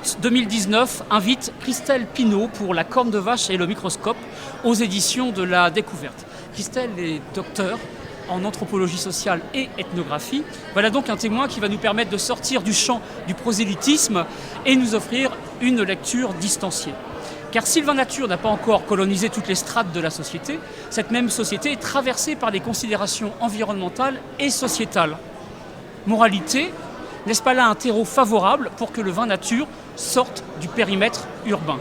Brut 2019 invite Christelle Pinault pour La corne de vache et le microscope aux éditions de La Découverte. Christelle est docteure en anthropologie sociale et ethnographie. Voilà donc un témoin qui va nous permettre de sortir du champ du prosélytisme et nous offrir une lecture distanciée. Car Sylvain Nature n'a pas encore colonisé toutes les strates de la société, cette même société est traversée par des considérations environnementales et sociétales. Moralité, n'est-ce pas là un terreau favorable pour que le vin nature sorte du périmètre urbain ?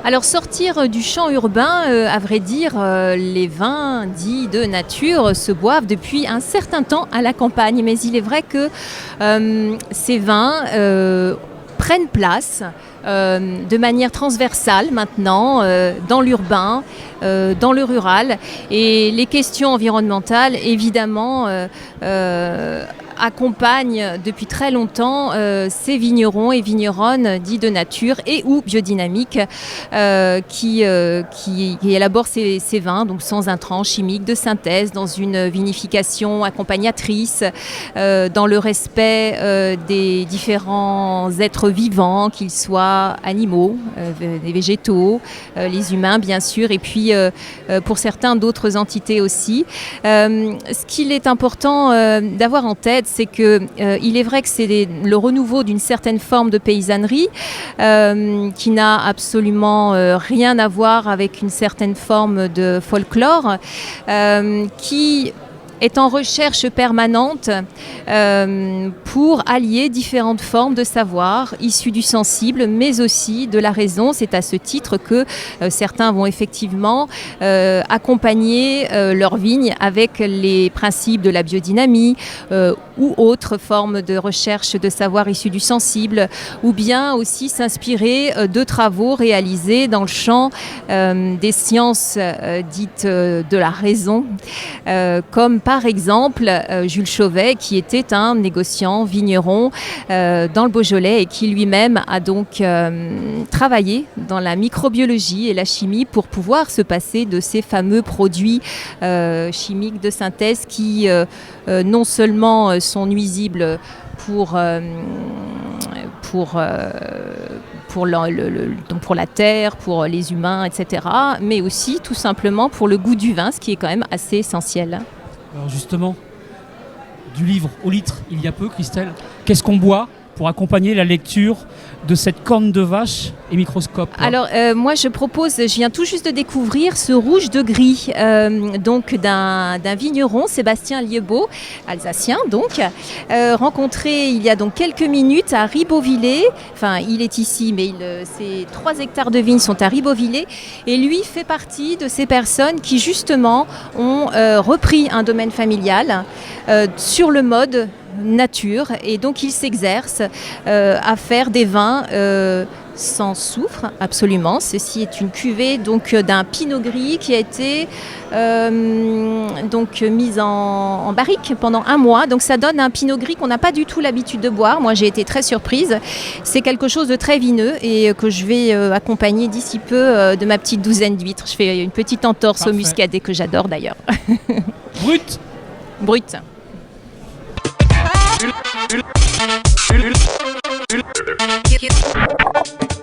Alors sortir du champ urbain, à vrai dire, les vins dits de nature se boivent depuis un certain temps à la campagne. Mais il est vrai que ces vins prennent place de manière transversale maintenant dans l'urbain, dans le rural. Et les questions environnementales, évidemment, accompagnent depuis très longtemps ces vignerons et vigneronnes dits de nature et ou biodynamiques qui élaborent ces vins, donc sans intrants chimiques de synthèse, dans une vinification accompagnatrice, dans le respect des différents êtres vivants, qu'ils soient animaux, des végétaux, les humains bien sûr, et puis pour certains d'autres entités aussi. Ce qu'il est important d'avoir en tête, c'est que il est vrai que c'est le renouveau d'une certaine forme de paysannerie qui n'a absolument rien à voir avec une certaine forme de folklore qui est en recherche permanente pour allier différentes formes de savoir issues du sensible, mais aussi de la raison. C'est à ce titre que certains vont effectivement accompagner leur vigne avec les principes de la biodynamie ou autres formes de recherche de savoir issues du sensible, ou bien aussi s'inspirer de travaux réalisés dans le champ des sciences dites de la raison, comme par exemple Jules Chauvet, qui était un négociant vigneron dans le Beaujolais et qui lui-même a donc travaillé dans la microbiologie et la chimie pour pouvoir se passer de ces fameux produits chimiques de synthèse qui non seulement sont nuisibles pour la terre, pour les humains, etc., mais aussi tout simplement pour le goût du vin, ce qui est quand même assez essentiel. Alors justement, du livre au litre, il y a peu, Christelle, qu'est-ce qu'on boit pour accompagner la lecture de cette corne de vache et microscope? Alors moi je viens tout juste de découvrir ce rouge de gris donc d'un vigneron, Sébastien Liébaud, alsacien donc, rencontré il y a donc quelques minutes à Ribeauvillé. Enfin il est ici mais ses 3 hectares de vignes sont à Ribeauvillé et lui fait partie de ces personnes qui justement ont repris un domaine familial sur le mode nature et donc il s'exerce à faire des vins sans soufre, absolument. Ceci est une cuvée donc d'un pinot gris qui a été donc mise en barrique pendant 1 mois. Donc ça donne un pinot gris qu'on n'a pas du tout l'habitude de boire. Moi j'ai été très surprise. C'est quelque chose de très vineux et que je vais accompagner d'ici peu de ma petite douzaine d'huîtres. Je fais une petite entorse Parfait. Au muscadet que j'adore d'ailleurs. Brut. Brut. Thank you.